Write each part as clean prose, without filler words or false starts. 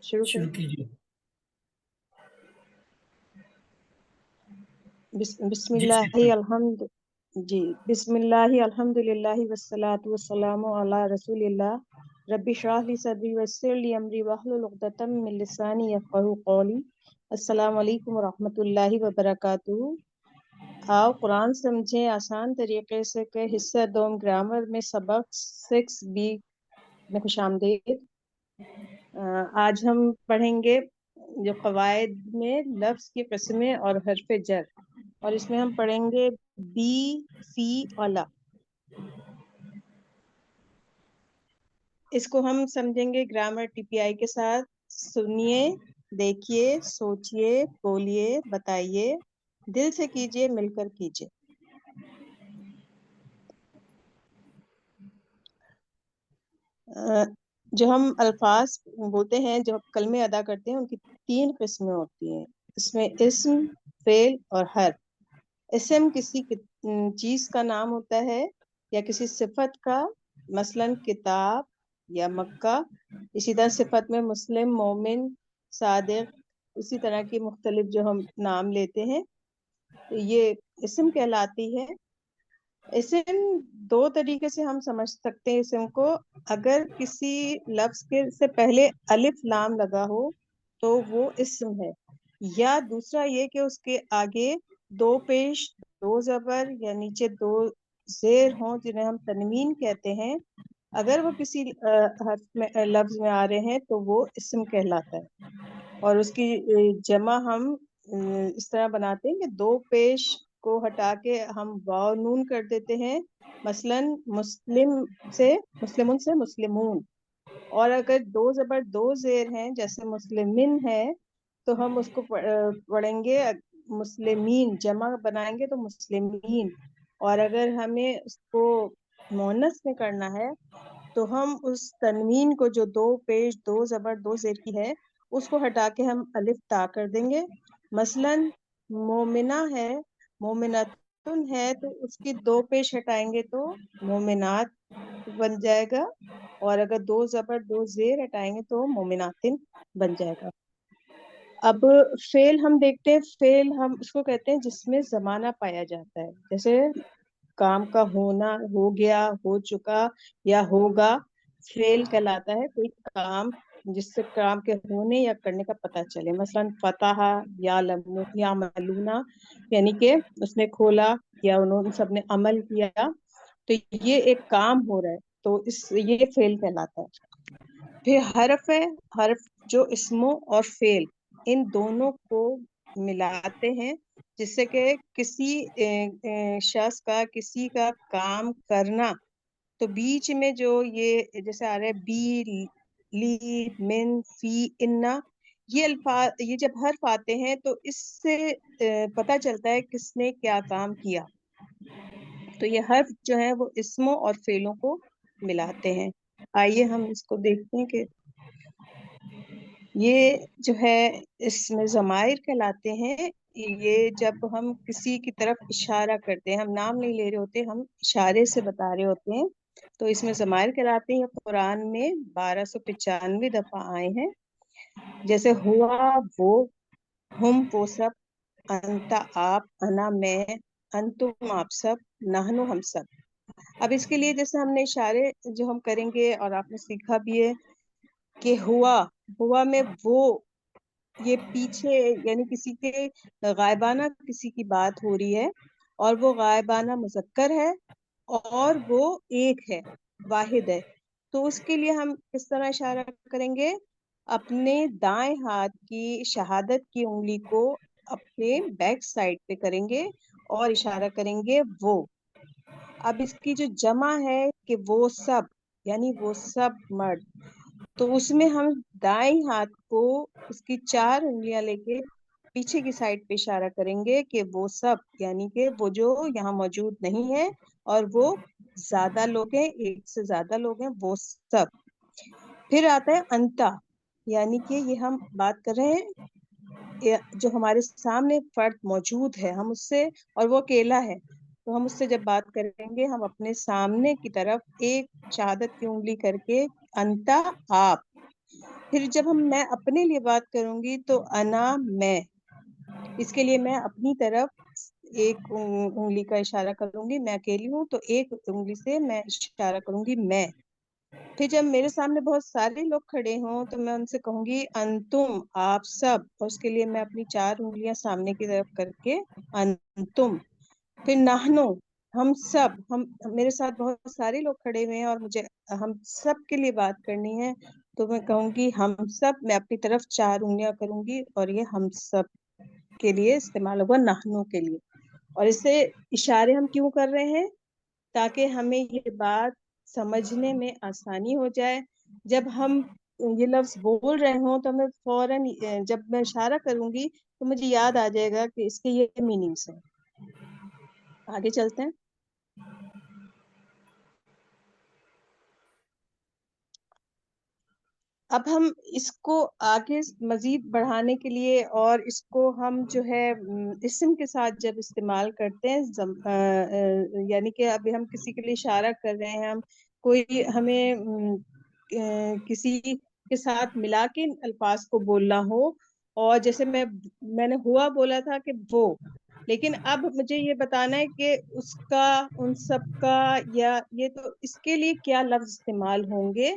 شروع شروع کریں. کیجیے. بسم جی اللہ شروع. الحمد جی بسم اللہ الحمد للہ والصلاة والسلام علی رسول اللہ رب اشرح لی صدری ویسر لی امری واحلل عقدۃ من لسانی یفقہوا قولی. السلام علیکم ورحمۃ اللہ وبرکاتہ. آؤ قرآن سمجھیں آسان طریقے سے کہ حصہ دوم گرامر میں سبق 6B میں خوش آمدید. آج ہم پڑھیں گے جو قواعد میں لفظ کی قسمیں اور حرف جر، اور اس میں ہم پڑھیں گے بی، فی اور لا. اس کو ہم سمجھیں گے گرامر ٹی پی آئی کے ساتھ. سنیے، دیکھیے، سوچیے، بولیے، بتائیے، دل سے کیجیے، مل کر کیجیے. جو ہم الفاظ بولتے ہیں، جو کلمے ادا کرتے ہیں، ان کی 3 قسمیں ہوتی ہیں. اس میں اسم، فعل اور حرف. اسم کسی چیز کا نام ہوتا ہے یا کسی صفت کا، مثلا کتاب یا مکہ. اسی طرح صفت میں مسلم، مومن، صادق، اسی طرح کی مختلف جو ہم نام لیتے ہیں تو یہ اسم کہلاتی ہے. اسم 2 طریقے سے ہم سمجھ سکتے ہیں اسم کو. اگر کسی لفظ کے سے پہلے الف لام لگا ہو تو وہ اسم ہے، یا دوسرا یہ کہ اس کے آگے 2 پیش، 2 زبر یا نیچے 2 زیر ہوں، جنہیں ہم تنوین کہتے ہیں. اگر وہ کسی حرف میں لفظ میں آ رہے ہیں تو وہ اسم کہلاتا ہے. اور اس کی جمع ہم اس طرح بناتے ہیں کہ 2 پیش کو ہٹا کے ہم واو نون کر دیتے ہیں، مثلا مسلمون سے مسلمون. اور اگر 2 زبر 2 زیر ہیں جیسے مسلمین ہے تو ہم اس کو پڑھیں گے مسلمین، جمع بنائیں گے تو مسلمین. اور اگر ہمیں اس کو مؤنث میں کرنا ہے تو ہم اس تنوین کو جو 2 پیش 2 زبر 2 زیر کی ہے اس کو ہٹا کے ہم الف تا کر دیں گے. مثلا مومنہ ہے، مومناتن ہے، تو اس کی 2 پیش ہٹائیں گے تو مومنات بن جائے گا. اور اگر 2 زبر 2 زیر ہٹائیں گے تو مومناتن بن جائے گا. اب فعل ہم دیکھتے ہیں. فعل ہم اس کو کہتے ہیں جس میں زمانہ پایا جاتا ہے، جیسے کام کا ہونا، ہو گیا، ہو چکا یا ہوگا، فعل کہلاتا ہے. کوئی کام جس سے کام کے ہونے یا کرنے کا پتہ چلے، مثلا فتح یا ملونا، یعنی کہ اس نے کھولا یا انہوں سب نے عمل کیا تو یہ ایک کام ہو رہا ہے تو یہ فعل کہلاتا ہے. پھر حرف ہے. حرف جو اسموں اور فعل ان دونوں کو ملاتے ہیں، جس سے کہ کسی شخص کا، کسی کا کام کرنا، تو بیچ میں جو یہ جیسے آ رہا ہے بی، لی، من، فی، انا، یہ الفاظ، یہ جب حرف آتے ہیں تو اس سے پتہ چلتا ہے کس نے کیا کام کیا. تو یہ حرف جو ہے وہ اسموں اور فعلوں کو ملاتے ہیں. آئیے ہم اس کو دیکھتے ہیں کہ یہ جو ہے اس میں ضمائر کہلاتے ہیں. یہ جب ہم کسی کی طرف اشارہ کرتے ہیں، ہم نام نہیں لے رہے ہوتے، ہم اشارے سے بتا رہے ہوتے ہیں، تو اس میں ضمائر کہلاتے ہیں. قرآن میں 1295 دفعہ آئے ہیں، جیسے ہوا وہ، ہم وہ سب، انتا آپ، انا میں، انتم آپ سب، نحنو ہم سب. اب اس کے لیے جیسے ہم نے اشارے جو ہم کریں گے اور آپ نے سیکھا بھی ہے کہ ہوا میں وہ، یہ پیچھے یعنی کسی کے غائبانہ کسی کی بات ہو رہی ہے، اور وہ غائبانہ مذکر ہے اور وہ ایک ہے، واحد ہے. تو اس کے لیے ہم کس طرح اشارہ کریں گے؟ اپنے دائیں ہاتھ کی شہادت کی انگلی کو اپنے بیک سائڈ پہ کریں گے اور اشارہ کریں گے وہ. اب اس کی جو جمع ہے کہ وہ سب، یعنی وہ سب مرد، تو اس میں ہم دائیں ہاتھ کو اس کی 4 انگلیاں لے کے پیچھے کی سائڈ پہ اشارہ کریں گے کہ وہ سب، یعنی کہ وہ جو یہاں موجود نہیں ہے اور وہ زیادہ لوگ ہیں، ایک سے زیادہ لوگ ہیں، وہ سب. پھر آتا ہے انتا، یعنی کہ یہ ہم بات کر رہے ہیں جو ہمارے سامنے فرد موجود ہے، ہم اس سے، اور وہ اکیلا ہے، تو ہم اس سے جب بات کریں گے ہم اپنے سامنے کی طرف ایک شہادت کی انگلی کر کے انتا آپ. پھر جب میں اپنے لیے بات کروں گی تو انا میں، اس کے لیے میں اپنی طرف ایک انگلی کا اشارہ کروں گی، میں اکیلی ہوں تو ایک انگلی سے میں اشارہ کروں گی میں۔ پھر جب میرے سامنے بہت سارے لوگ کھڑے ہوں تو میں ان سے کہوں گی انتم، آپ سب، اور اس کے لیے میں اپنی 4 انگلیاں سامنے کی طرف کر کے انتم۔ پھر نحنو، ہم سب، میرے ساتھ بہت سارے لوگ کھڑے ہوئے ہیں اور مجھے ہم سب کے لیے بات کرنی ہے تو میں کہوں گی ہم سب، میں اپنی طرف 4 انگلیاں کروں گی اور یہ ہم سب کے لیے استعمال ہوگا، نحنو کے لیے۔ اور اس سے اشارے ہم کیوں کر رہے ہیں؟ تاکہ ہمیں یہ بات سمجھنے میں آسانی ہو جائے۔ جب ہم یہ لفظ بول رہے ہوں تو میں فوراً جب میں اشارہ کروں گی تو مجھے یاد آ جائے گا کہ اس کے یہ میننگس ہیں۔ آگے چلتے ہیں۔ اب ہم اس کو آگے مزید بڑھانے کے لیے اور اس کو ہم جو ہے اسم کے ساتھ جب استعمال کرتے ہیں، یعنی کہ اب ہم کسی کے لیے اشارہ کر رہے ہیں، ہم کوئی ہمیں کسی کے ساتھ ملا کے الفاظ کو بولنا ہو، اور جیسے میں نے ہوا بولا تھا کہ وہ، لیکن اب مجھے یہ بتانا ہے کہ اس کا، ان سب کا، یا یہ، تو اس کے لیے کیا لفظ استعمال ہوں گے؟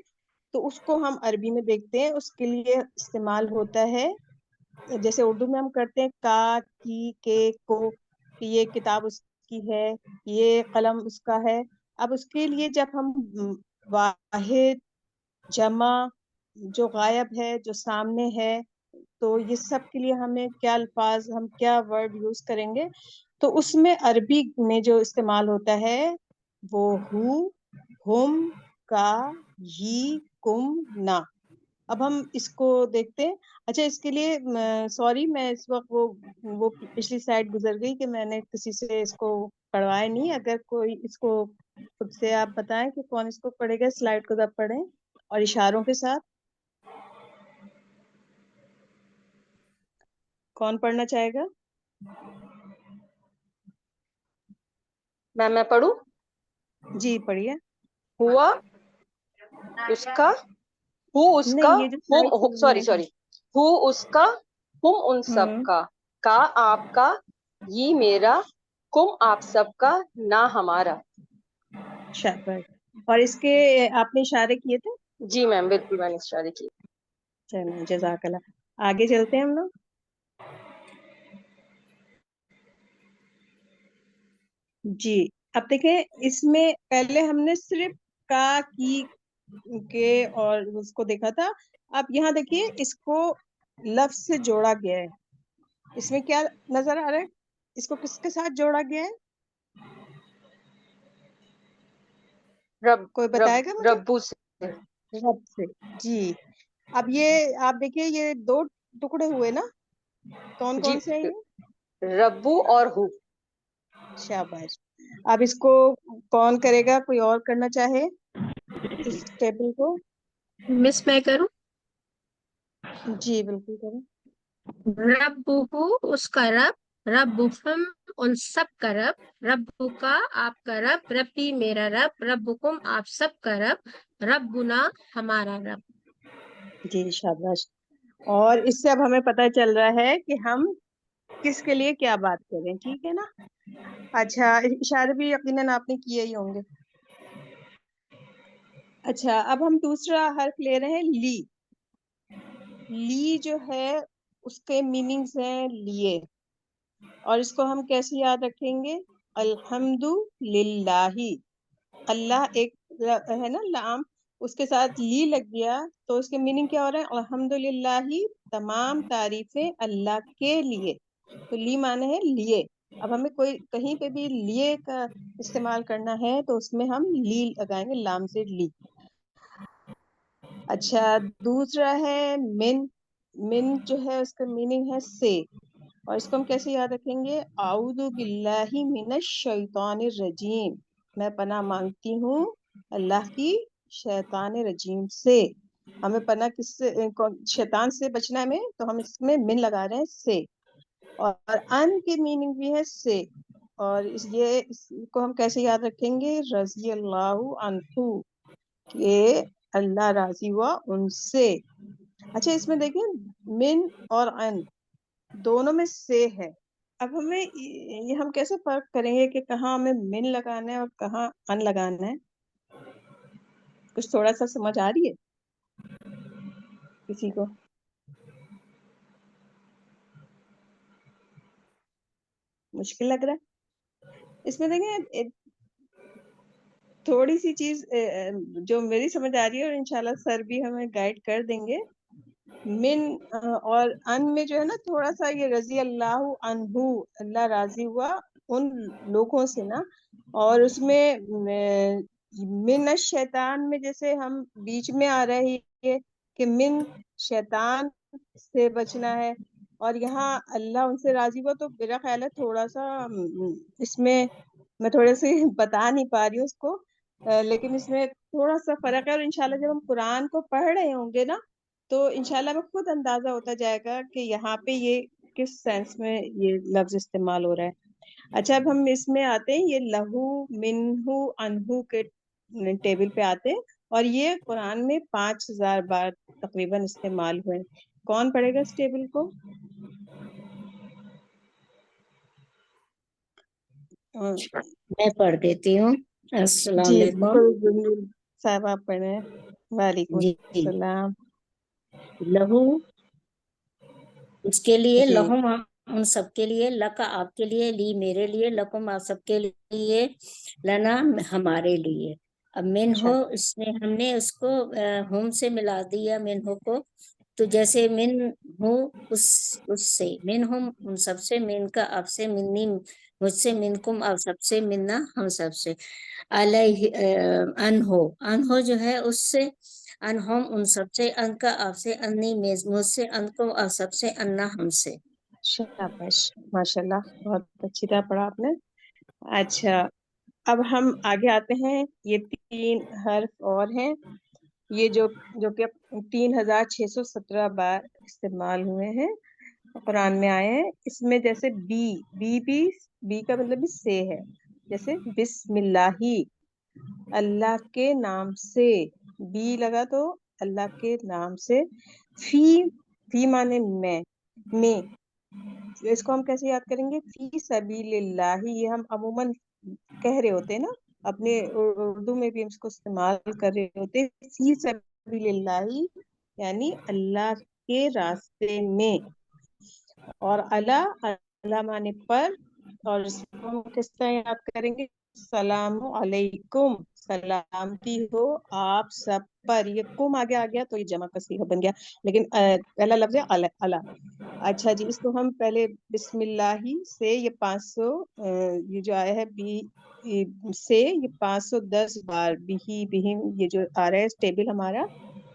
تو اس کو ہم عربی میں دیکھتے ہیں، اس کے لیے استعمال ہوتا ہے جیسے اردو میں ہم کرتے ہیں کا، کی، کے، کو، کہ یہ کتاب اس کی ہے، یہ قلم اس کا ہے۔ اب اس کے لیے جب ہم واحد، جمع، جو غائب ہے، جو سامنے ہے، تو یہ سب کے لیے ہمیں کیا الفاظ، ہم کیا ورڈ یوز کریں گے؟ تو اس میں عربی میں جو استعمال ہوتا ہے وہ ہو، ہم، کا، ہی، کم، نا۔ اب ہم اس کو دیکھتے ہیں۔ اچھا، اس کے لیے سوری، میں اس وقت وہ پچھلی سلائڈ گزر گئی کہ میں نے کسی سے اس کو پڑھوایا نہیں۔ اگر کوئی اس کو خود سے آپ بتائیں کہ کون اس کو پڑھے گا، سلائڈ کو تب پڑھیں اور اشاروں کے ساتھ۔ کون پڑھنا چاہے گا؟ میں پڑھوں؟ جی پڑھیے۔ ہوا اس کا، ہو اس کا، نہیں، یہ جو سلائڈ چل رہی سوری ہے۔ ہو اس کا، ہم ان سب کا آپ کا، یہ میرا، کم آپ سب کا، نہ ہمارا۔ شاباش۔ اور اس کے آپ نے اشارے کیے تھے؟ جی میم، بالکل میں نے اشارے کی۔ چلیں، جزاک اللہ۔ آگے چلتے ہیں ہم لوگ۔ جی، اب دیکھیں، اس میں پہلے ہم نے صرف کا، کی، کے اور اس کو دیکھا تھا۔ اب یہاں دیکھیے، اس کو لفظ سے جوڑا گیا ہے۔ اس میں کیا نظر آ رہا ہے؟ اس کو کس کے ساتھ جوڑا گیا ہے؟ رب، کوئی بتائے گا مجھے؟ ربو سے۔ رب سے، جی۔ اب یہ آپ دیکھیے، یہ 2 ٹکڑے ہوئے نا، کون جی، کون سے ہیں یہ؟ ربو اور ہو۔ شاباش۔ اب اس کو کون کرے گا؟ کوئی اور کرنا چاہے اس ٹیبل کو؟ مس میں کروں؟ جی بالکل کریں۔ ربہ اس کا رب، ربکم ان سب کا رب، ربو کا آپ کا رب، ربی میرا رب، ربکم آپ سب کا رب، ربنا ہمارا رب۔ جی شاباش۔ اور اس سے اب ہمیں پتہ چل رہا ہے کہ ہم کس کے لیے کیا بات کریں، ٹھیک ہے نا؟ اچھا، اشارے بھی یقیناً آپ نے کیے ہی ہوں گے۔ اچھا، اب ہم دوسرا حرف لے رہے ہیں، لی۔ لی جو ہے اس کے میننگز ہیں لیے، اور اس کو ہم کیسے یاد رکھیں گے؟ الحمد للہ، اللہ ایک ہے نا لام، اس کے ساتھ لی لگ گیا تو اس کے میننگ کیا ہو رہا ہے؟ الحمد للہ، تمام تعریفیں اللہ کے لیے۔ تو لی معنی ہے لیے۔ اب ہمیں کوئی کہیں پہ بھی لیے کا استعمال کرنا ہے تو اس میں ہم لی لگائیں گے، لام سے لی۔ اچھا، دوسرا ہے من۔ من جو ہے اس کا میننگ ہے سے، اور اس کو ہم کیسے یاد رکھیں گے؟ اعوذ باللہ من الشیطان الرجیم، میں پناہ مانگتی ہوں اللہ کی شیطان رجیم سے۔ ہمیں پناہ کس سے، شیطان سے بچنا ہے ہمیں، تو ہم اس میں من لگا رہے ہیں سے۔ اور ان کی میننگ بھی ہے سے، اور اس کو ہم کیسے یاد رکھیں گے؟ رضی اللہ عنہ، کہ اللہ راضی ہوا ان سے۔ اچھا اس میں دیکھیں من اور ان دونوں میں سے ہے. اب ہمیں یہ ہم کیسے فرق کریں گے کہ کہاں ہمیں من لگانا ہے اور کہاں ان لگانا ہے؟ کچھ تھوڑا سا سمجھ آ رہی ہے کسی کو؟ مشکل لگ رہا ہے؟ اس میں دیکھیں تھوڑی سی چیز جو میری سمجھ آ رہی ہے اور انشاءاللہ سر بھی ہمیں گائیڈ کر دیں گے. من اور ان میں جو ہے نا تھوڑا سا یہ رضی اللہ عنہ، اللہ راضی ہوا ان لوگوں سے نا. اور اس میں من الشیطان میں جیسے ہم بیچ میں آ رہی ہے کہ من شیطان سے بچنا ہے، اور یہاں اللہ ان سے راضی ہوا. تو میرا خیال ہے تھوڑا سا اس میں تھوڑے سے بتا نہیں پا رہی ہوں اس کو، لیکن اس میں تھوڑا سا فرق ہے. اور انشاءاللہ جب ہم قرآن کو پڑھ رہے ہوں گے نا تو انشاءاللہ میں خود اندازہ ہوتا جائے گا کہ یہاں پہ یہ کس سینس میں یہ لفظ استعمال ہو رہا ہے. اچھا اب ہم اس میں آتے ہیں، یہ لہو منہو انہو کے ٹیبل پہ آتے ہیں، اور یہ قرآن میں 5000 بار تقریباً استعمال ہوئے. کون پڑھے گا اس ٹیبل کو؟ میں پڑھ دیتی ہوں. السلام جی علیکم. بالکل صاحب آپ پڑھیں. وعلیکم جی السلام. لہو اس کے لیے، جی لہم ان سب کے لیے، لکا آپ کے لیے، لی میرے لیے، لکم آپ سب کے لیے، لنا ہمارے لیے. اب من اچھا ہو اس میں ہم نے اس کو ہم سے ملا دیا من ہو کو. تو جیسے من ہوں اس سے، من ہم ان سب سے، من کا آپ سے، منی مجھ سے، منکم آپ سب سے، منا ہم سب سے. علیہ ان ہو جو ہے اس سے، ان ہم ان سب سے، ان کا آپ سے، انی مجھ سے، ان کو آپ سب سے، انا ہم سے. شاباش ماشاءاللہ بہت اچھی طرح پڑھا آپ نے. اچھا اب ہم آگے آتے ہیں. یہ 3 حرف اور ہیں یہ جو کہ 3617 بار استعمال ہوئے ہیں قرآن میں آئے ہیں. اس میں جیسے بی کا مطلب بھی سے ہے. جیسے بسم اللہ، اللہ کے نام سے، بی لگا تو اللہ کے نام سے. فی مانے میں اس کو ہم کیسے یاد کریں گے؟ فی سبیل اللہ. یہ ہم عموماً کہہ رہے ہوتے ہیں نا، اپنے اردو میں بھی ہم اس کو استعمال کر رہے ہوتے ہیں. فی سبیل اللہ یعنی اللہ کے راستے میں. اور اللہ مانے پر، اور اس کو ہم کس طرح یاد کریں گے؟ السلام علیکم، سلامتی ہو آپ سب پر. یہ کم آگے آ گیا تو یہ جمع کا صیغہ بن گیا، لیکن پہلا لفظ ہے اللہ. اچھا جی اس کو ہم پہلے بسم اللہ سے، یہ 500 یہ جو آیا ہے بی سے، یہ 510 بار بہم یہ جو آ رہا ہے اس ٹیبل ہمارا.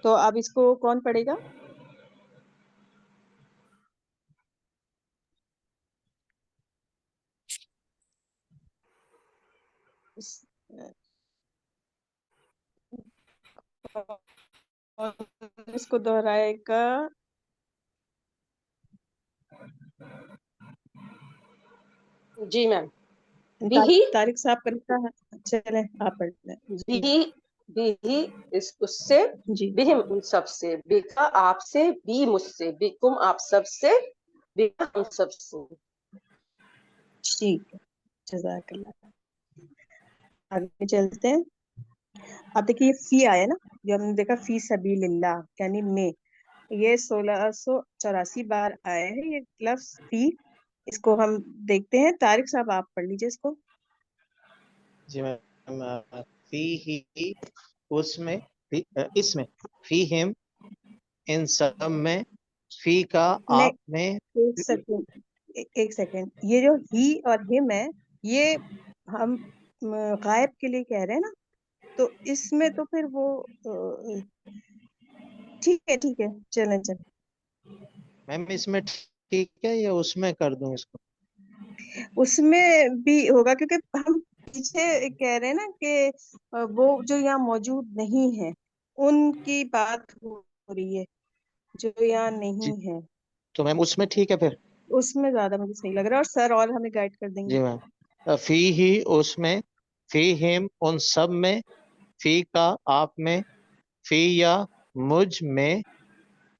تو اب اس کو کون پڑھے گا؟ اس کو دہرائے گا جی میم. بھی طارق صاحب کا لکھا ہے. چلیں آپ پڑھ لیں. جی بھی اس سے، جی بہم ان سب سے، بیکا آپ سے، بی مجھ سے، بیکم آپ سب سے، بیکا ہم سب سے. ٹھیک ہے جزاک اللہ. آگے چلتے ہیں. اب دیکھیے فی آیا نا، جو ہم نے دیکھا فی سبیل اللہ یعنی میں، یہ 1684 بار آئے ہیں یہ لفظ فی. اس کو ہم دیکھتے ہیں. طارق صاحب آپ پڑھ لیجیے اس کو. جی میم. فی ہی اس میں، اس میں، فی ہم ان سب میں، فی کا آپ میں. ایک سیکنڈ یہ جو ہی اور ہم ہے یہ ہم غائب کے لیے کہہ رہے ہیں نا، تو اس میں تو پھر وہ ٹھیک ہے چلیں. میم اس میں ٹھیک ہے یا اس میں کر دوں اس کو؟ اس میں بھی ہوگا کیونکہ ہم پیچھے کہہ رہے ہیں نا کہ وہ جو یہاں موجود نہیں ہے ان کی بات ہو رہی ہے جو یہاں جی نہیں ہے. تو میم اس میں ٹھیک ہے پھر. اس میں زیادہ مجھے صحیح لگ رہا ہے، اور سر اور ہمیں گائیڈ کر دیں گے. جی میم. فی ہی اس میں، فی ہم ان سب میں، فی کا آپ میں، فی یا مجھ میں،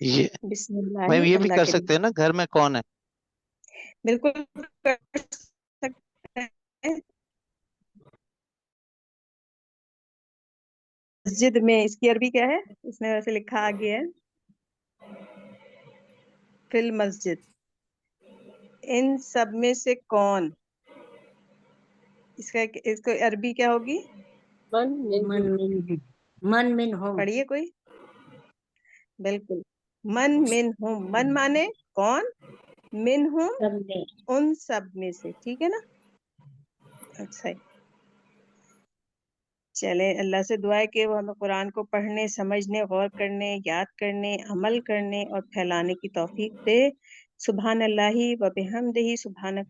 یہ بسم میں اللہ یہ بھی اللہ کر کے سکتے ہیں نا، گھر میں کون ہے؟ بالکل کر سکتے ہیں۔ مسجد میں، اس کی عربی کیا ہے؟ اس میں ویسے لکھا آگے ہے فی المسجد، ان سب میں سے کون، اس کو عربی کیا ہوگی؟ من من منہم، من من ہم، پڑھیے کوئی؟ بالکل، من من ہم، من مانے کون، من ہم سب میں ان سب میں سے، ٹھیک ہے نا؟ اچھا، چلے اللہ سے دعا ہے کہ وہ ہمیں قرآن کو پڑھنے، سمجھنے، غور کرنے، یاد کرنے، عمل کرنے اور پھیلانے کی توفیق دے۔ سبحان اللہ و بحمدہ، سبحانک